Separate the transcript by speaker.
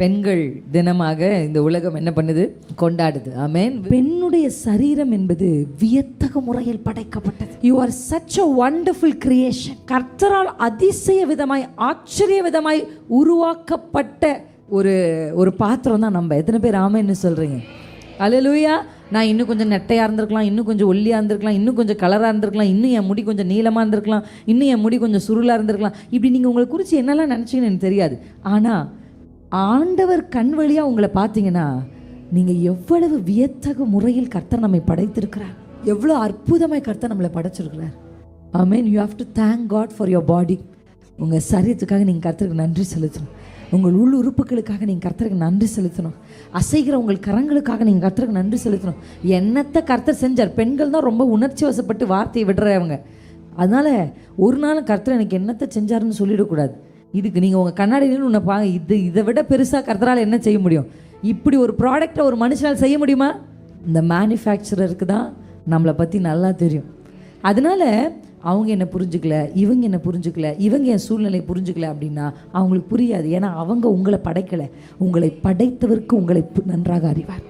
Speaker 1: பெண்கள் தினமாக இந்த உலகம் என்ன பண்ணுது, கொண்டாடுது. ஆமென். பெண்ணுடைய சரீரம் என்பது வியத்தக முறையில் படைக்கப்பட்டது.
Speaker 2: You are such a wonderful creation. கர்த்தரால் அதிசய விதமாய் ஆச்சரிய விதமாய் உருவாக்கப்பட்ட
Speaker 1: ஒரு பாத்திரம் தான் நம்ம. எத்தனை பேர் ஆமென்னு சொல்றீங்க? அல்லேலூயா. நான் இன்னும் கொஞ்சம் நெட்டையாக இருந்திருக்கலாம், இன்னும் கொஞ்சம் ஒல்லியாக இருந்திருக்கலாம், இன்னும் கொஞ்சம் கலராக இருந்திருக்கலாம், இன்னும் என் முடி கொஞ்சம் நீளமாக இருந்திருக்கலாம், இன்னும் என் முடி கொஞ்சம் சுருளாக இருந்திருக்கலாம். இப்படி நீங்கள் உங்களை குறித்து என்னெல்லாம் நினச்சிங்கன்னு எனக்கு தெரியாது. ஆனால் ஆண்டவர் கண் வழியாக உங்களை பார்த்தீங்கன்னா நீங்கள் எவ்வளவு வியத்தக முறையில் கர்த்தர் நம்மை படைத்திருக்கிறார், எவ்வளோ அற்புதமாய் கர்த்தர் நம்மளை படைச்சிருக்கிறார். ஆமென். You have to thank God for your body. உங்கள் சரீரத்துக்காக நீங்கள் கர்த்தருக்கு நன்றி செலுத்தணும். உங்கள் உள் உறுப்புகளுக்காக நீங்கள் கர்த்தருக்கு நன்றி செலுத்தணும். அசைகிற உங்கள் கரங்களுக்காக நீங்கள் கர்த்தருக்கு நன்றி செலுத்தணும். என்னத்தை கர்த்தர் செஞ்சார். பெண்கள் தான் ரொம்ப உணர்ச்சி வசப்பட்டு வார்த்தையை விடுறவங்க. அதனால் ஒரு நாள் கர்த்தர் எனக்கு என்னத்தை செஞ்சாருன்னு சொல்லிடக்கூடாது. இதுக்கு நீங்கள் உங்கள் கண்ணாடியில் உன்னை இதை விட பெருசாக கர்த்தரால் என்ன செய்ய முடியும்? இப்படி ஒரு ப்ராடக்டை ஒரு மனுஷனால் செய்ய முடியுமா? இந்த மேனுஃபேக்சரருக்கு தான் நம்மளை பற்றி நல்லா தெரியும். அதனால் அவங்க என்ன புரிஞ்சுக்கல, இவங்க என்ன புரிஞ்சுக்கல, இவங்க என் சூழ்நிலை புரிஞ்சுக்கல அப்படின்னா அவங்களுக்கு புரியாது. ஏன்னா அவங்க உங்களை படைக்கலை. உங்களை படைத்தவருக்கு உங்களை நன்றாக அறிவார்.